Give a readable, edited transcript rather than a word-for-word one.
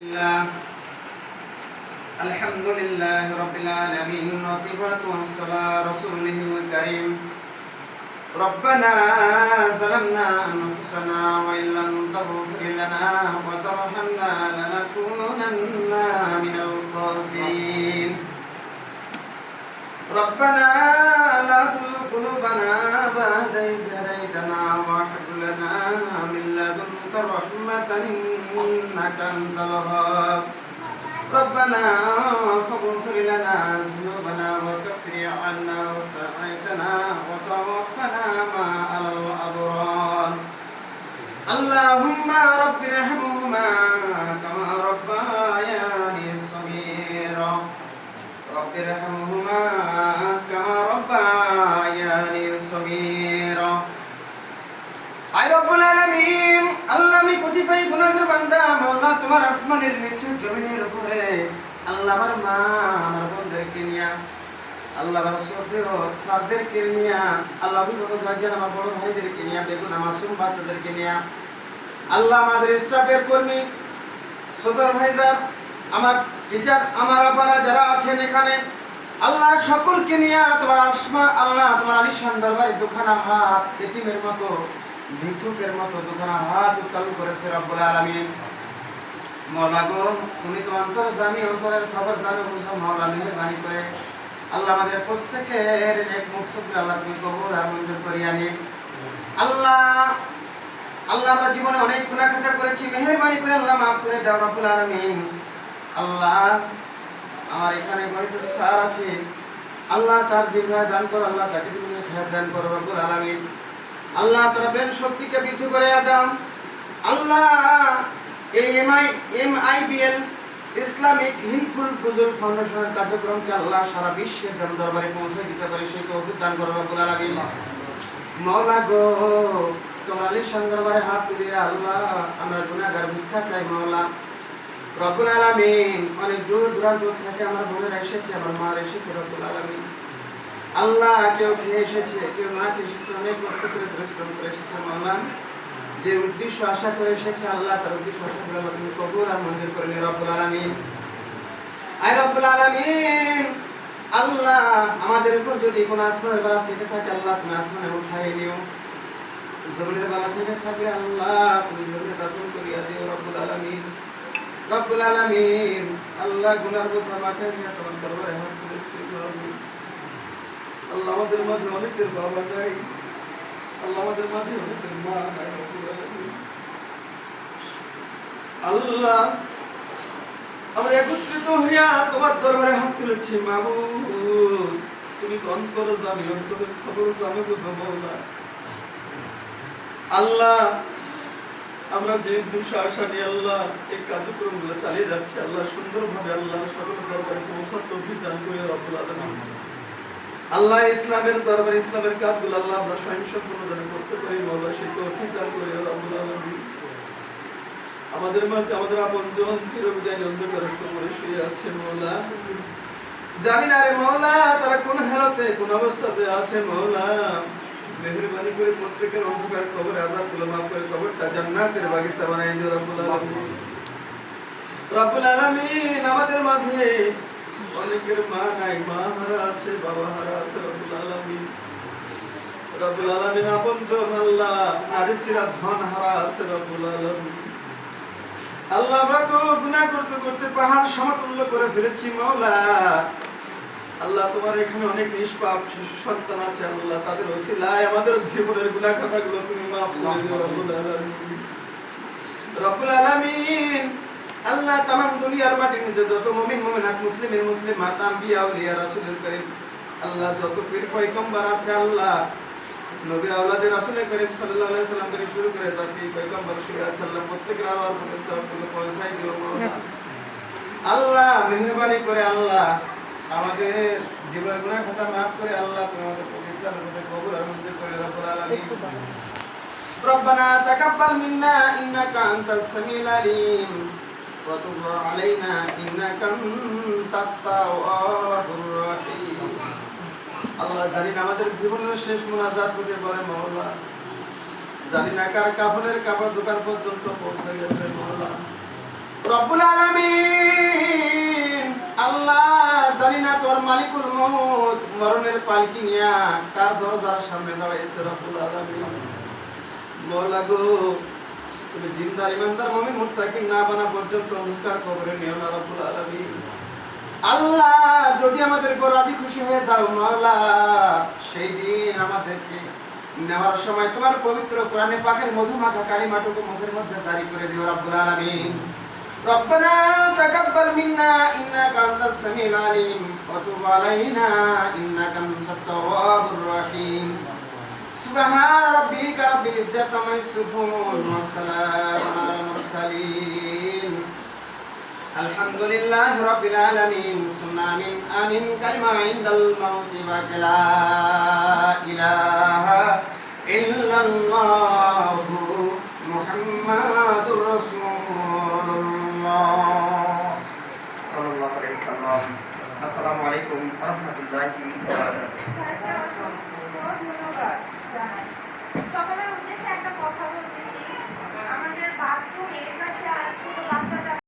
الله الحمد لله رب العالمين والصلاة والسلام على رسوله الكريم ربنا ظلمنا أنفسنا وإن لم تغفر لنا وترحمنا لنكونن من الخاسرين ربنا لا تزغ قلوبنا بعد إذ هديتنا وهب لنا من لدنك رحمة إنك أنت الوهاب ربنا فاغفر لنا ذنوبنا وكفر عنا سيئاتنا وتوفنا مع الأبرار اللهم رب ارحمهما كما ربياني صغيرا رب ارحمهما كما ربياني صغيرا আয় রব্বুল আলামিন আল্লাহ আমি কতিপয় গুনাহগার বান্দা মাওলা তোমার আসমানের নিচে জমিনের উপরে আল্লাহ আমার মা আমার বোনদেরকে নিয়া আল্লাহ আমার সর্দারদেরকে নিয়া আল্লাহ অভিভাবক গার্জিয়ান আমার বড় ভাইদেরকে নিয়া বেগুনা মাসুম বাচ্চাদেরকে নিয়া আল্লাহ আমাদের স্টাফের কর্মী সুপারভাইজার আমার টিচার আমার আপারা যারা আছেন এখানে আল্লাহ সকলকে নিয়া তোমার আল্লাহ তোমার আলিশান দরবারে দুখানা হাত এতিমের মতো ভিক্ষুকের মতো দুখানা হাত উত্তোলন করেছে রব্বুল আলামিন মাওলা গো তুমি তো অন্তর্যামী অন্তরের খবর জানো বুঝো মাওলা মেহেরবানি করে আল্লাহ আমাদের প্রত্যেকের নেক মুকসুদ আল্লাহ তুমি কবুল আর মঞ্জুর করিয়া নিন আল্লাহ আমরা জীবনে অনেক গুনাহ খাতা করেছি মেহেরবানি করে আল্লাহ মাফ করে দাও রব্বুল আলামিন আল্লাহ আমার এখানে গণিতের স্যার আছে আল্লাহ তার দীর্ঘায়ু দান করো আল্লাহ তাকে তুমি খায়ের দান করো রব্বুল আলামিন আল্লাহ তার ব্রেন শক্তিকে বৃদ্ধি করে দাও আল্লাহ এই MIBL ইসলামিক হিলফুল ফুজুল ফাউন্ডেশনের কার্যক্রমকে আল্লাহ সারা বিশ্বের দরবারে পৌঁছে দিতে পারে সেই তৌফিক দান করো রব্বুল আলামিন মাওলা গো তোমার আলিশান দরবারে হাত তুলিয়া আল্লাহ আমরা গুনাহগার ভিক্ষা চাই মাওলা রব্বুল আলামিন অনেক দূর দূরান্ত থেকে আমার বোনেরা এসেছে আমার মা এসেছে রব্বুল আলামিন আল্লাহ কেউ খেয়ে এসেছে কেউ না খেয়ে এসেছে অনেক কষ্ট করে পরিশ্রম করে এসেছে মাওলা যে উদ্দেশ্য আশা করে এসেছে আল্লাহ তার উদ্দেশ্য আশা করে আল্লাহ তুমি কবুল আর মঞ্জুর করে নিও রব্বুল আলামিন আয় রব্বুল আলামিন আল্লাহ আমাদের উপর যদি কোনো আসমানের বালা থেকে থাকে আল্লাহ তুমি আসমানে উঠাই নিও জমিনের বালা থেকে থাকলে আল্লাহ তুমি জমিনে দাফন করিয়া দিও রব্বুল আলামিন রব্বুল আলামিন আল্লাহ গুনার বোঝা মাথায় নিয়ে তোমার দরবারে হাত তুলেছি আল্লাহ আমাদের মাঝে অনেকের বাবা নাই আল্লাহ আমাদের মাঝে অনেকের মা নাই আল্লাহ আমরা একত্রিত হইয়া তোমার দরবারে হাত তুলেছি মাবুদ তুমি তো অন্তর জানি অন্তরের খবর জানো বুঝো মাওলা আল্লাহ আমরা যে দুঃসাহসা নিয়ে আল্লাহ এই কার্যক্রমগুলো চালিয়ে যাচ্ছি আল্লাহ সুন্দরভাবে আল্লাহ সকল দরবারে পৌঁছার তৌফিক দান করে রব্বুল আলামিন আল্লাহ ইসলামের দরবারে ইসলামের কাজগুলো আল্লাহ আমরা স্বয়ংসম্পূর্ণ যেন করতে পারি মাওলা সেই তৌফিক দান করে রব্বুল আলামিন আমাদের মাঝে আমাদের আপনজন চিরবিদায় অন্ধকারের সময় শুয়ে আছে মাওলা জানি না রে মাওলা তারা কোন হালতে কোন অবস্থাতে আছে মাওলা মেহেরবানি করে প্রত্যেকের অন্ধকার কবর আযাবগুলো মাফ করে কবরটা জান্নাতের বাগিচা বানাই দিও রব্বুল আলামিন রব্বুল আলামিন আমাদের মাঝে অনেকের মা নাই মা হারা আছে বাবা হারা আছে রব্বুল আলামিন আপনজন আল্লাহ নারীরা ধন হারা আছে রব্বুল আলামিন আল্লাহ আমরা তো গুনাহ করতে করতে পাহাড় সমতুল্য করে ফেলেছি মাওলা আল্লাহ তোমার এখানে অনেক নিষ্পাপ শিশু সন্তান আছে আল্লাহ তাদের ওসিলায় আমাদের জীবনের গুনাহ খাতাগুলো তুমি মাফ করে দিও রব্বুল আলামিন আল্লাহ तमाम দুনিয়ার মাটির নিচে যত মুমিন মুমিনাত মুসলিমের মুসলিমাত আম্বিয়া আউলিয়া রাসূলুল কারীম আল্লাহ যত পীর পয়গম্বর আছে আল্লাহ নবী আওলাদের রাসূল করিম সাল্লাল্লাহু আলাইহি সাল্লাম থেকে শুরু করে যত পীর পয়গম্বর শুয়ে আছে আল্লাহ প্রত্যেকের আওয়াজ প্রত্যেক সবগুলো পৌঁছাই দিও মাওলা আল্লাহ মেহেরবানি করে আল্লাহ আমাদের জীবনের গুনাহ খাতা maaf করে আল্লাহ তুমি আমাদের ইসলামের মধ্যে কবুল আর মঞ্জুর করে রব্বুল আলামিন ربنا تقبل منا انك انت السميع العليم وتب علينا انك انت التواب الرحيم আল্লাহ জানি না আমাদের জীবনের শেষ মুনাজাত হতে পারে মাওলা জানি না কার কাফনের কাপড় দোকান পর্যন্ত পৌঁছে গেছে মাওলা রব্বুল আলামিন আল্লাহ জানি না তোর মালিকুল মউত মরণের পালকি নিয়া কার দরজার সামনে দাঁড়াইছে রব্বুল আলামিন। মওলা গো তুমি দিনদার ইমানদার মুমিন মুত্তাকিন না বানা পর্যন্ত অন্ধকার কবরে নিও না রব্বুল আলামিন। আল্লাহ যদি আমাদের উপর রাজি খুশি হয়ে যাও মাওলা, সেই দিন আমাদেরকে নেওয়ার সময় তোমার পবিত্র কোরআনে পাকের মধুমাখা কালিমাটুকু মুখের মধ্যে জারি করে দিও রব্বুল আলামিন। রব্বানা তাকাব্বাল মিন্না ইন্নাকা আনতাস সামিউল আলিম ওয়া তুব আলাইনা ইন্নাকা আনতাত তাওয়াবুর রহিম। সুবহান রাব্বিকা রাব্বিল ইজ্জাতি আম্মা ইয়াসিফুন ওয়া সালামুন আলাল মুরসালিন আলহামদুলিল্লাহি রাব্বিল আলামিন। সুম্মা আমিন আমিন। কালিমা ইনদাল মাউতি ওয়া লা ইলাহা ইল্লাল্লাহু মুহাম্মাদুর রাসূলুল্লাহ সাল্লাল্লাহু আলাইহি ওয়াসাল্লাম। আসসালামু আলাইকুম ওয়া রাহমাতুল্লাহি ওয়া বারাকাতুহু।